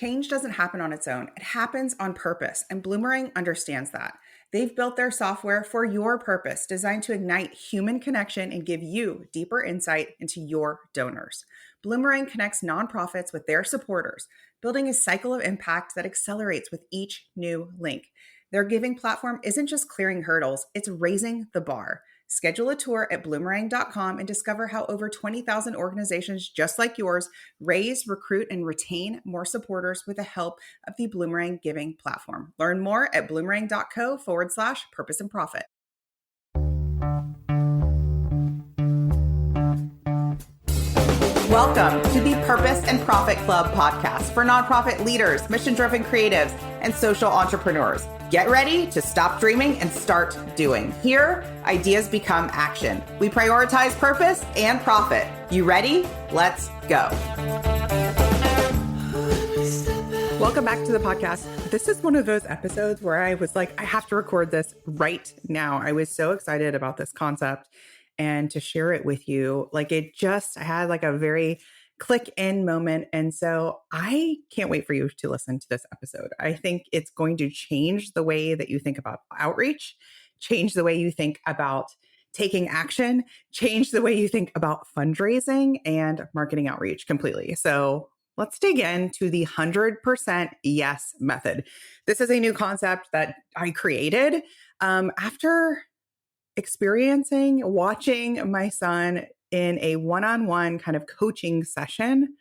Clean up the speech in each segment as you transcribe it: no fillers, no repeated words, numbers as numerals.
Change doesn't happen on its own. It happens on purpose, and Bloomerang understands that. They've built their software for your purpose, designed to ignite human connection and give you deeper insight into your donors. Bloomerang connects nonprofits with their supporters, building a cycle of impact that accelerates with each new link. Their giving platform isn't just clearing hurdles, it's raising the bar. Schedule a tour at bloomerang.com and discover how over 20,000 organizations just like yours raise, recruit, and retain more supporters with the help of the Bloomerang Giving platform. Learn more at bloomerang.co/purpose and profit. Welcome to the Purpose and Profit Club podcast for nonprofit leaders, mission-driven creatives, and social entrepreneurs. Get ready to stop dreaming and start doing. Here, ideas become action. We prioritize purpose and profit. You ready? Let's go. Welcome back to the podcast. This is one of those episodes where I was like, I have to record this right now. I was so excited about this concept and to share it with you. I had like a very click in moment. And so I can't wait for you to listen to this episode. I think it's going to change the way that you think about outreach, change the way you think about taking action, change the way you think about fundraising and marketing outreach completely. So let's dig into the 100% yes method. This is a new concept that I created after watching my son in a one-on-one kind of coaching session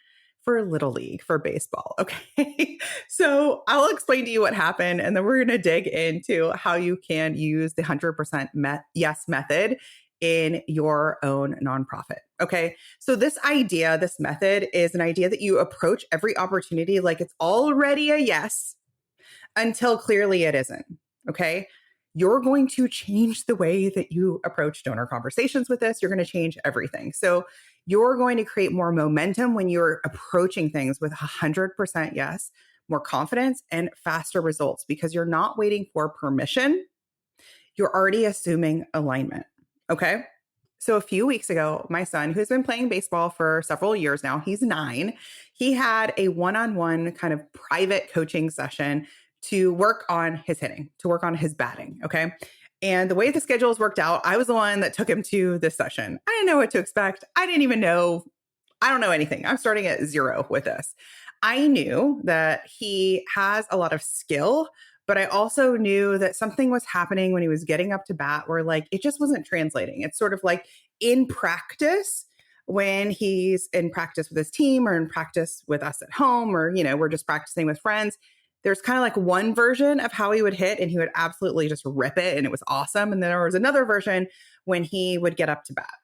for Little League, for baseball. Okay. So I'll explain to you what happened, and then we're going to dig into how you can use the 100% yes method in your own nonprofit. Okay. So this method is an idea that you approach every opportunity like it's already a yes until clearly it isn't. Okay. You're going to change the way that you approach donor conversations with this. You're going to change everything. So you're going to create more momentum when you're approaching things with 100% yes, more confidence and faster results because you're not waiting for permission. You're already assuming alignment. Okay. So a few weeks ago, my son, who's been playing baseball for several years now, he's 9, he had a one-on-one kind of private coaching session to work on his hitting, to work on his batting. Okay. And the way the schedules worked out, I was the one that took him to this session. I didn't know what to expect. I don't know anything. I'm starting at 0 with this. I knew that he has a lot of skill, but I also knew that something was happening when he was getting up to bat where it just wasn't translating. It's sort of like in practice, when he's in practice with his team or in practice with us at home, or, we're just practicing with friends. There's kind of like one version of how he would hit and he would absolutely just rip it and it was awesome. And then there was another version when he would get up to bat.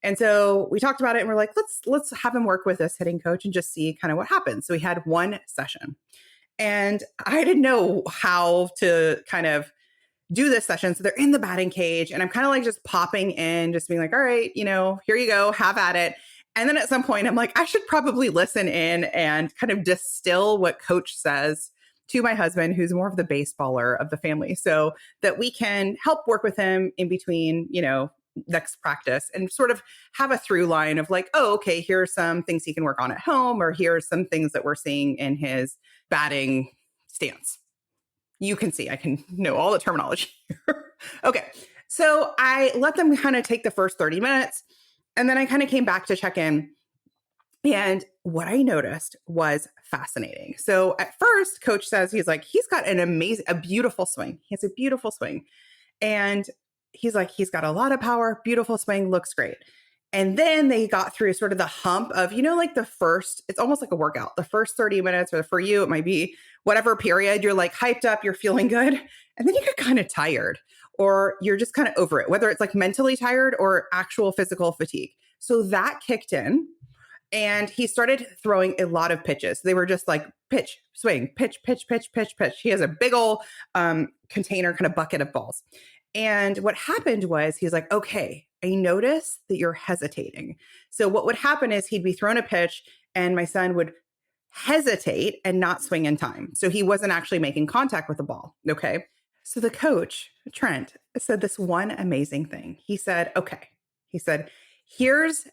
And so we talked about it and we're like, let's have him work with this hitting coach and just see kind of what happens. So we had one session and I didn't know how to kind of do this session. So they're in the batting cage and I'm kind of like just popping in, just being like, all right, here you go, have at it. And then at some point I'm like, I should probably listen in and kind of distill what coach says to my husband, who's more of the baseballer of the family, so that we can help work with him in between, next practice and sort of have a through line of like, oh, okay, here are some things he can work on at home, or here are some things that we're seeing in his batting stance. You can see, I can know all the terminology here. Okay. So I let them kind of take the first 30 minutes and then I kind of came back to check in. And what I noticed was fascinating. So at first, coach says, he's got a beautiful swing. He has a beautiful swing. And he's like, he's got a lot of power, beautiful swing, looks great. And then they got through sort of the hump of, it's almost like a workout. The first 30 minutes, or for you, it might be whatever period, you're like hyped up, you're feeling good. And then you get kind of tired, or you're just kind of over it, whether it's like mentally tired or actual physical fatigue. So that kicked in. And he started throwing a lot of pitches. They were just like pitch, swing, pitch, pitch, pitch, pitch, pitch. He has a big old container, kind of bucket of balls. And what happened was he's like, okay, I notice that you're hesitating. So what would happen is he'd be throwing a pitch and my son would hesitate and not swing in time. So he wasn't actually making contact with the ball. Okay. So the coach, Trent, said this one amazing thing. He said, Here's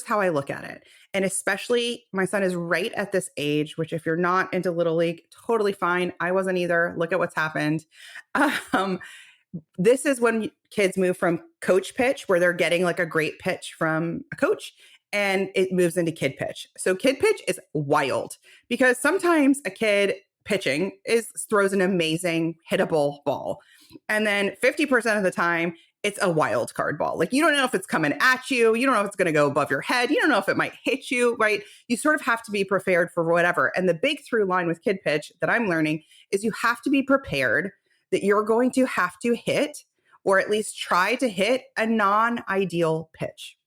how I look at it. And especially my son is right at this age, which if you're not into Little League, totally fine. I wasn't either. Look at what's happened. Um, this is when kids move from coach pitch, where they're getting like a great pitch from a coach, and it moves into kid pitch. So kid pitch is wild because sometimes a kid pitching throws an amazing hittable ball. And then 50% of the time, it's a wild card ball. Like you don't know if it's coming at you. You don't know if it's going to go above your head. You don't know if it might hit you, right? You sort of have to be prepared for whatever. And the big through line with kid pitch that I'm learning is you have to be prepared that you're going to have to hit, or at least try to hit, a non-ideal pitch.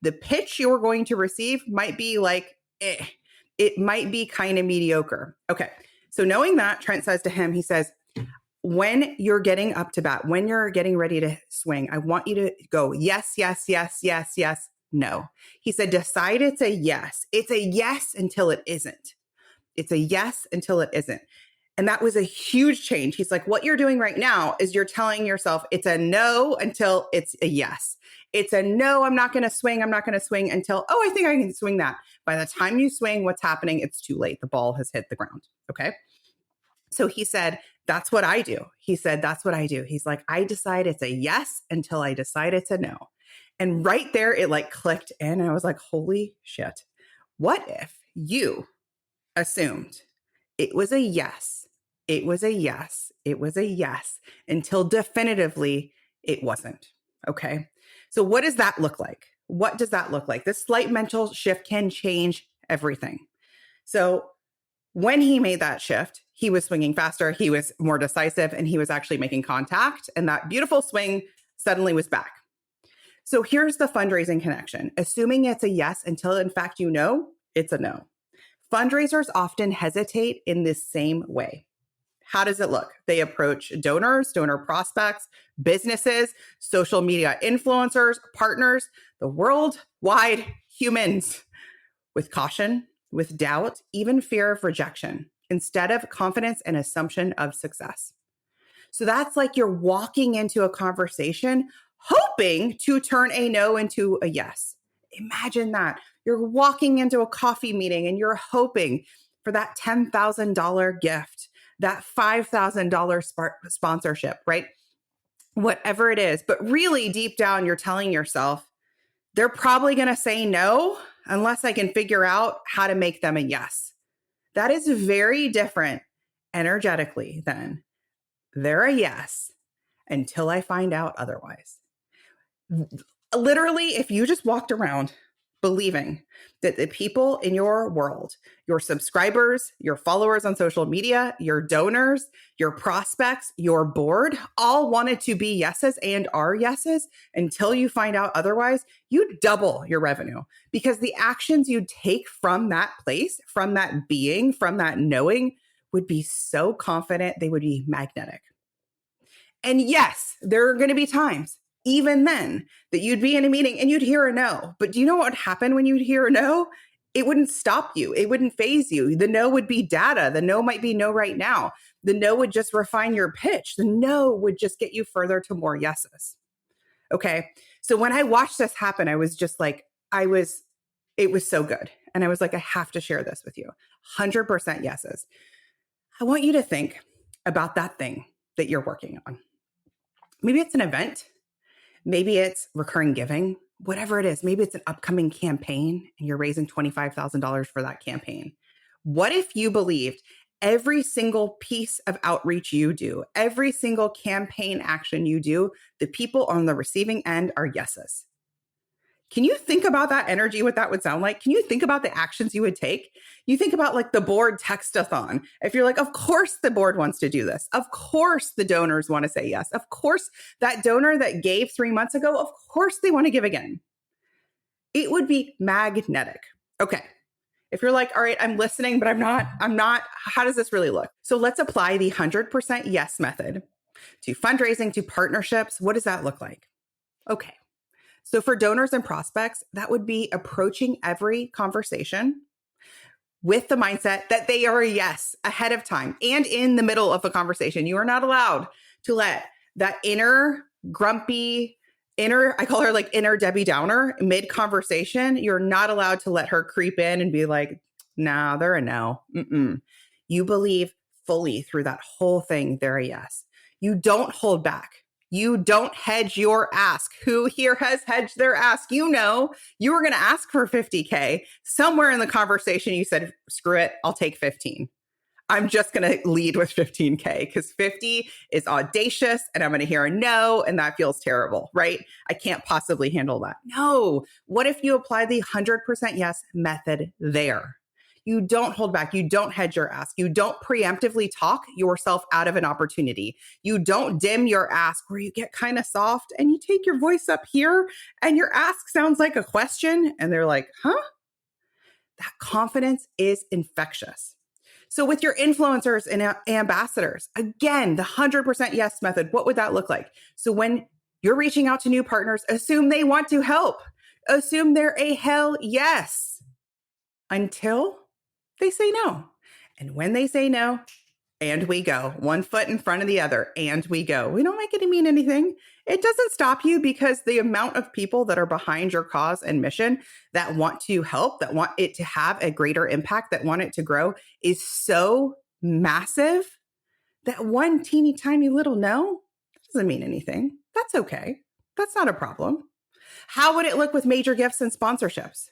The pitch you're going to receive might be like, it might be kind of mediocre. Okay. So knowing that, Trent says to him, he says, when you're getting up to bat, when you're getting ready to swing, I want you to go, yes, yes, yes, yes, yes, no. He said, decide it's a yes. It's a yes until it isn't. It's a yes until it isn't. And that was a huge change. He's like, what you're doing right now is you're telling yourself it's a no until it's a yes. It's a no, I'm not going to swing. I'm not going to swing until, oh, I think I can swing that. By the time you swing, what's happening? It's too late. The ball has hit the ground. Okay. So he said, that's what I do. He said, that's what I do. He's like, I decide it's a yes until I decide it's a no. And right there, it like clicked in. And I was like, holy shit. What if you assumed it was a yes? It was a yes. It was a yes until definitively it wasn't. Okay. So what does that look like? What does that look like? This slight mental shift can change everything. So when he made that shift, he was swinging faster, he was more decisive, and he was actually making contact. And that beautiful swing suddenly was back. So here's the fundraising connection. Assuming it's a yes until, in fact, you know it's a no. Fundraisers often hesitate in this same way. How does it look? They approach donors, donor prospects, businesses, social media influencers, partners, the worldwide humans with caution, with doubt, even fear of rejection, instead of confidence and assumption of success. So that's like you're walking into a conversation hoping to turn a no into a yes. Imagine that. You're walking into a coffee meeting and you're hoping for that $10,000 gift, that $5,000 sponsorship, right? Whatever it is. But really deep down, you're telling yourself, they're probably going to say no unless I can figure out how to make them a yes. That is very different energetically than they're a yes until I find out otherwise. Literally, if you just walked around believing that the people in your world, your subscribers, your followers on social media, your donors, your prospects, your board, all wanted to be yeses and are yeses until you find out otherwise, you double your revenue because the actions you take from that place, from that being, from that knowing would be so confident, they would be magnetic. And yes, there are going to be times even then that you'd be in a meeting and you'd hear a no. But do you know what would happen when you'd hear a no? It wouldn't stop you. It wouldn't phase you. The no would be data. The no might be no right now. The no would just refine your pitch. The no would just get you further to more yeses. Okay. So when I watched this happen, I was just like, it was so good. And I was like, I have to share this with you. 100% yeses. I want you to think about that thing that you're working on. Maybe it's an event. Maybe it's recurring giving, whatever it is. Maybe it's an upcoming campaign and you're raising $25,000 for that campaign. What if you believed every single piece of outreach you do, every single campaign action you do, the people on the receiving end are yeses? Can you think about that energy, what that would sound like? Can you think about the actions you would take? You think about like the board textathon. If you're like, of course the board wants to do this. Of course the donors want to say yes. Of course that donor that gave 3 months ago, of course they want to give again. It would be magnetic. Okay. If you're like, all right, I'm listening, but I'm not, how does this really look? So let's apply the 100% yes method to fundraising, to partnerships. What does that look like? Okay. So for donors and prospects, that would be approaching every conversation with the mindset that they are a yes ahead of time and in the middle of a conversation. You are not allowed to let that inner grumpy, I call her like inner Debbie Downer, mid conversation. You're not allowed to let her creep in and be like, nah, they're a no. Mm-mm. You believe fully through that whole thing, they're a yes. You don't hold back. You don't hedge your ask. Who here has hedged their ask? You know, you were going to ask for 50K. Somewhere in the conversation, you said, screw it, I'll take 15. I'm just going to lead with 15K because 50 is audacious and I'm going to hear a no and that feels terrible, right? I can't possibly handle that. No. What if you apply the 100% yes method there? You don't hold back. You don't hedge your ask. You don't preemptively talk yourself out of an opportunity. You don't dim your ask where you get kind of soft and you take your voice up here and your ask sounds like a question and they're like, huh? That confidence is infectious. So with your influencers and ambassadors, again, the 100% yes method, what would that look like? So when you're reaching out to new partners, assume they want to help. Assume they're a hell yes until they say no. And when they say no, and we go, one foot in front of the other, and we go. We don't make it mean anything. It doesn't stop you because the amount of people that are behind your cause and mission that want to help, that want it to have a greater impact, that want it to grow is so massive that one teeny tiny little no doesn't mean anything. That's okay. That's not a problem. How would it look with major gifts and sponsorships?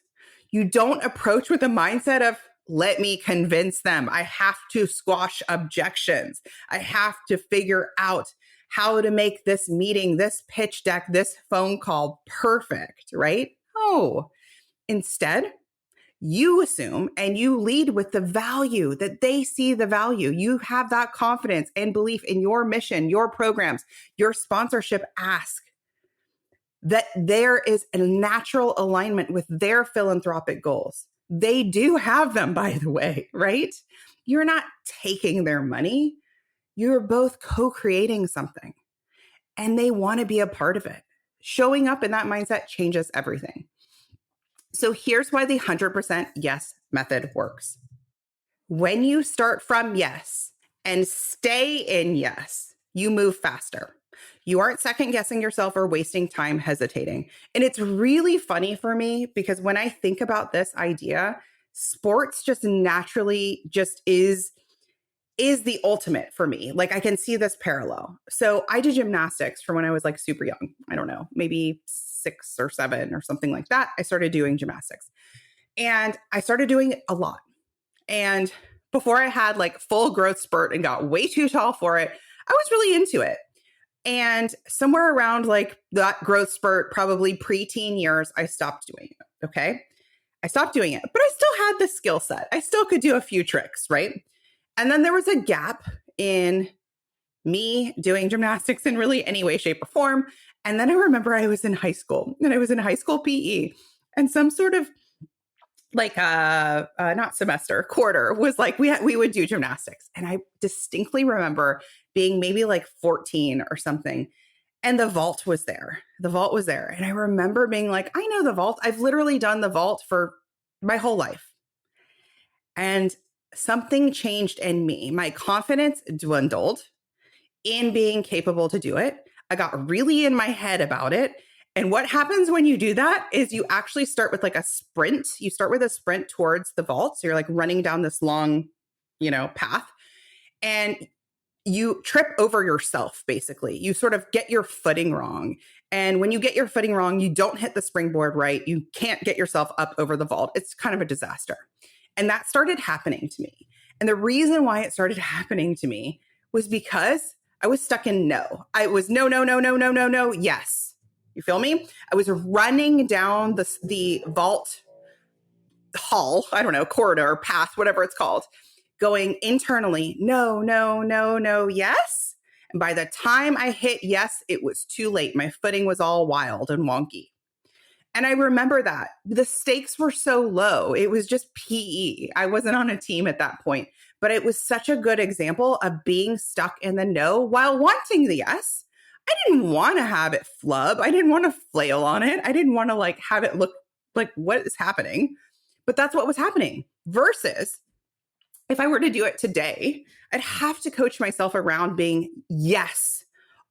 You don't approach with a mindset of, let me convince them. I have to squash objections. I have to figure out how to make this meeting, this pitch deck, this phone call perfect, right? No. Instead, you assume and you lead with the value that they see the value. You have that confidence and belief in your mission, your programs, your sponsorship ask, that there is a natural alignment with their philanthropic goals. They do have them, by the way, right? You're not taking their money. You're both co-creating something and they want to be a part of it. Showing up in that mindset changes everything. So here's why the 100% yes method works. When you start from yes and stay in yes, you move faster. You aren't second guessing yourself or wasting time hesitating. And it's really funny for me because when I think about this idea, sports just naturally just is the ultimate for me. Like I can see this parallel. So I did gymnastics from when I was like super young. I don't know, maybe 6 or 7 or something like that. I started doing gymnastics and I started doing it a lot. And before I had like full growth spurt and got way too tall for it, I was really into it. And somewhere around like that growth spurt, probably preteen years, I stopped doing it. Okay. I stopped doing it, but I still had the skill set. I still could do a few tricks. Right. And then there was a gap in me doing gymnastics in really any way, shape, or form. And then I remember I was in high school and I was in high school PE and some sort of like not semester, quarter was like we would do gymnastics. And I distinctly remember being maybe like 14 or something. And the vault was there. The vault was there. And I remember being like, I know the vault. I've literally done the vault for my whole life. And something changed in me. My confidence dwindled in being capable to do it. I got really in my head about it. And what happens when you do that is you actually start with like a sprint. You start with a sprint towards the vault. So you're like running down this long, path. And you trip over yourself, basically. You sort of get your footing wrong. And when you get your footing wrong, you don't hit the springboard right. You can't get yourself up over the vault. It's kind of a disaster. And that started happening to me. And the reason why it started happening to me was because I was stuck in no. I was no, no, no, no, no, no, no, yes. You feel me? I was running down the vault hall, I don't know, corridor, path, whatever it's called, going internally, no, no, no, no, yes. And by the time I hit yes, it was too late. My footing was all wild and wonky. And I remember that the stakes were so low. It was just PE. I wasn't on a team at that point, but it was such a good example of being stuck in the no while wanting the yes. I didn't want to have it flub. I didn't want to flail on it. I didn't want to like have it look like what is happening, but that's what was happening. Versus if I were to do it today, I'd have to coach myself around being yes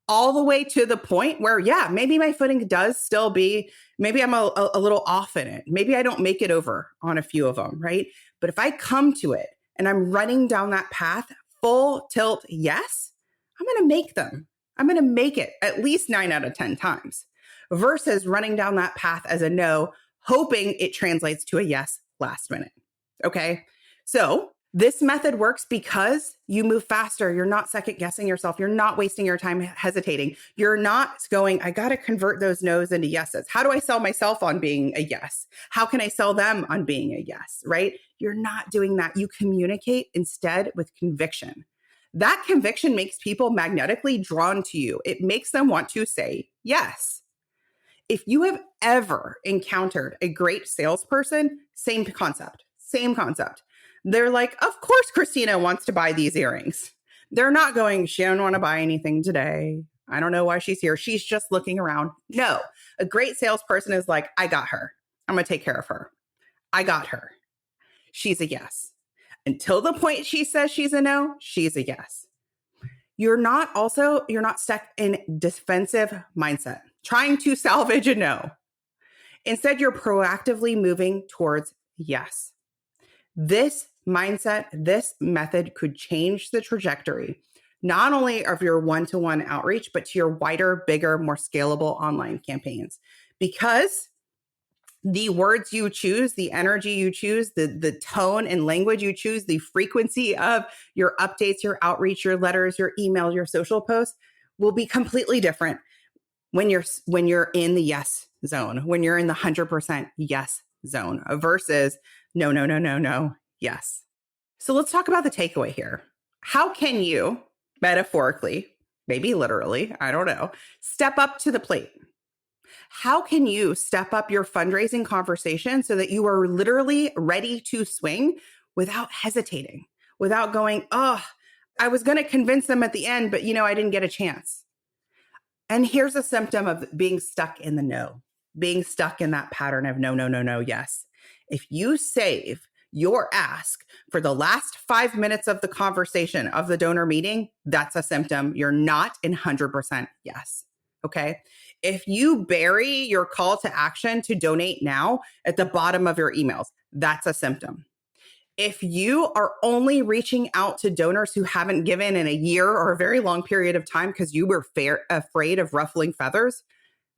all the way to the point where, yeah, maybe my footing does still be, maybe I'm a little off in it. Maybe I don't make it over on a few of them, right? But if I come to it and I'm running down that path, full tilt, yes, I'm going to make them. I'm going to make it at least 9 out of 10 times versus running down that path as a no, hoping it translates to a yes last minute. Okay. So this method works because you move faster. You're not second guessing yourself. You're not wasting your time hesitating. You're not going, I got to convert those no's into yeses. How do I sell myself on being a yes? How can I sell them on being a yes, right? You're not doing that. You communicate instead with conviction. That conviction makes people magnetically drawn to you. It makes them want to say yes. If you have ever encountered a great salesperson, same concept. They're like, of course, Christina wants to buy these earrings. They're not going, she don't want to buy anything today. I don't know why she's here. She's just looking around. No, a great salesperson is like, I got her. I'm going to take care of her. I got her. She's a yes. Until the point she says she's a no, she's a yes. You're not stuck in defensive mindset, trying to salvage a no. Instead, you're proactively moving towards yes. This mindset, this method could change the trajectory, not only of your one-to-one outreach, but to your wider, bigger, more scalable online campaigns. Because the words you choose, the energy you choose, the tone and language you choose, the frequency of your updates, your outreach, your letters, your email, your social posts will be completely different when you're in the yes zone, when you're in the 100% yes zone versus no, yes. So let's talk about the takeaway here. How can you metaphorically, maybe literally, I don't know, step up to the plate? How can you step up your fundraising conversation so that you are literally ready to swing without hesitating, without going, oh, I was going to convince them at the end, but I didn't get a chance. And here's a symptom of being stuck in the no, being stuck in that pattern of no, yes. If you save your ask for the last 5 minutes of the conversation of the donor meeting, that's a symptom. You're not in 100% yes. Okay. If you bury your call to action to donate now at the bottom of your emails, that's a symptom. If you are only reaching out to donors who haven't given in a year or a very long period of time because you were afraid of ruffling feathers,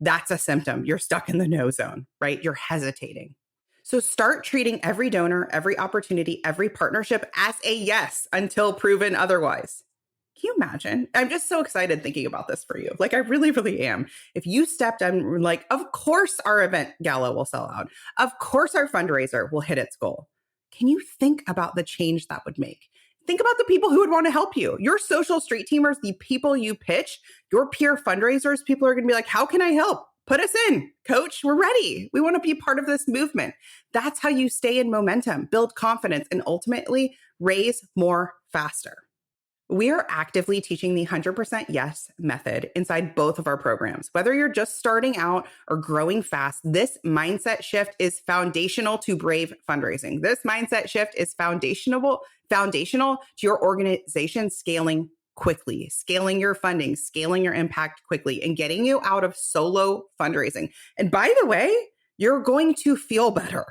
that's a symptom. You're stuck in the no zone, right? You're hesitating. So start treating every donor, every opportunity, every partnership as a yes until proven otherwise. Can you imagine? I'm just so excited thinking about this for you. Like, I really, really am. If you stepped on, like, of course our event gala will sell out. Of course our fundraiser will hit its goal. Can you think about the change that would make? Think about the people who would want to help you. Your social street teamers, the people you pitch, your peer fundraisers, people are going to be like, how can I help? Put us in, coach. We're ready. We want to be part of this movement. That's how you stay in momentum, build confidence, and ultimately raise more faster. We are actively teaching the 100% yes method inside both of our programs. Whether you're just starting out or growing fast, this mindset shift is foundational to brave fundraising. This mindset shift is foundational to your organization scaling quickly, scaling your funding, scaling your impact quickly, and getting you out of solo fundraising. And by the way, you're going to feel better.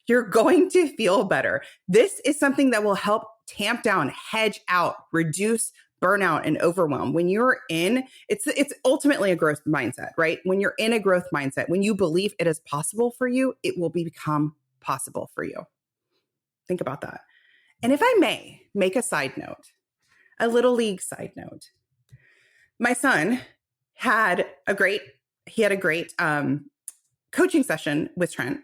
You're going to feel better. This is something that will help tamp down, hedge out, reduce burnout and overwhelm. When you're in, it's ultimately a growth mindset, right? When you're in a growth mindset, when you believe it is possible for you, it will become possible for you. Think about that. And if I may make a side note, a little league side note, my son had a great coaching session with Trent.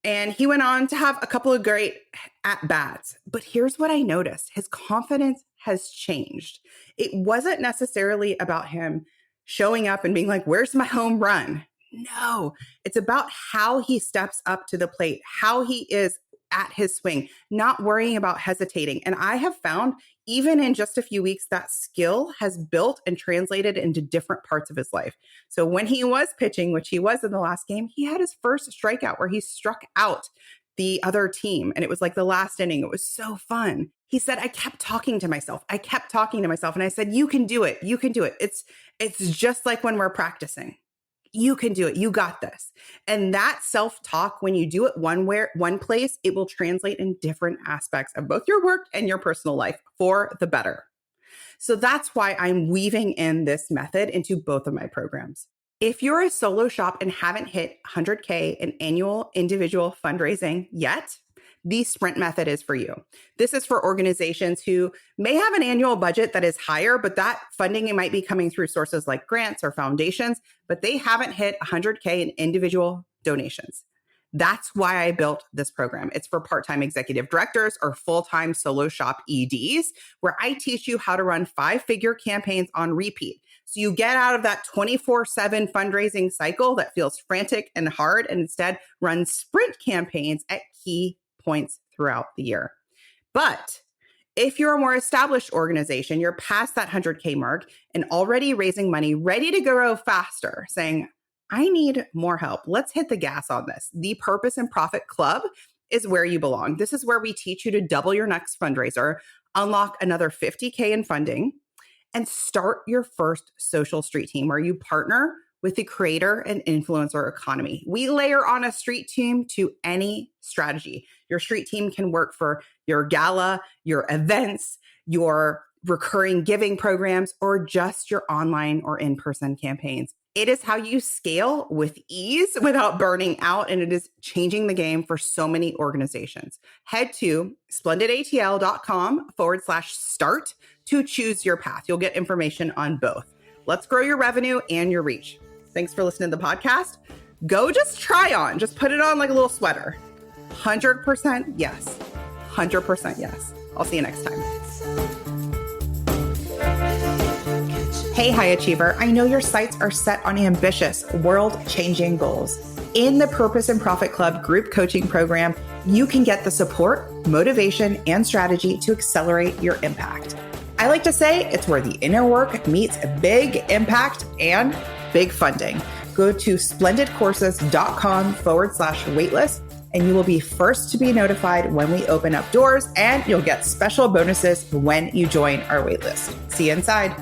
And he went on to have a couple of great at-bats. But here's what I noticed. His confidence has changed. It wasn't necessarily about him showing up and being like, where's my home run? No, it's about how he steps up to the plate, how he is at his swing, not worrying about hesitating. And I have found, even in just a few weeks, that skill has built and translated into different parts of his life. So when he was pitching, which he was in the last game, he had his first strikeout where he struck out the other team. And it was like the last inning. It was so fun. He said, I kept talking to myself. And I said, you can do it. You can do it. It's just like when we're practicing. You can do it. You got this. And that self-talk, when you do it one place, it will translate in different aspects of both your work and your personal life for the better. So that's why I'm weaving in this method into both of my programs. If you're a solo shop and haven't hit 100K in annual individual fundraising yet, the sprint method is for you. This is for organizations who may have an annual budget that is higher, but that funding might be coming through sources like grants or foundations, but they haven't hit 100K in individual donations. That's why I built this program. It's for part-time executive directors or full-time solo shop EDs, where I teach you how to run 5-figure campaigns on repeat. So you get out of that 24/7 fundraising cycle that feels frantic and hard, and instead run sprint campaigns at key points throughout the year. But if you're a more established organization, you're past that 100K mark and already raising money, ready to grow faster, saying, I need more help. Let's hit the gas on this. The Purpose and Profit Club is where you belong. This is where we teach you to double your next fundraiser, unlock another 50K in funding, and start your first social street team where you partner with the creator and influencer economy. We layer on a street team to any strategy. Your street team can work for your gala, your events, your recurring giving programs, or just your online or in-person campaigns. It is how you scale with ease without burning out, and it is changing the game for so many organizations. Head to splendidatl.com/start to choose your path. You'll get information on both. Let's grow your revenue and your reach. Thanks for listening to the podcast. Go just try on. Just put it on like a little sweater. 100% yes. 100% yes. I'll see you next time. Hey, high achiever. I know your sights are set on ambitious, world-changing goals. In the Purpose and Profit Club group coaching program, you can get the support, motivation, and strategy to accelerate your impact. I like to say it's where the inner work meets big impact and big funding. Go to splendidcourses.com/waitlist and you will be first to be notified when we open up doors, and you'll get special bonuses when you join our waitlist. See you inside.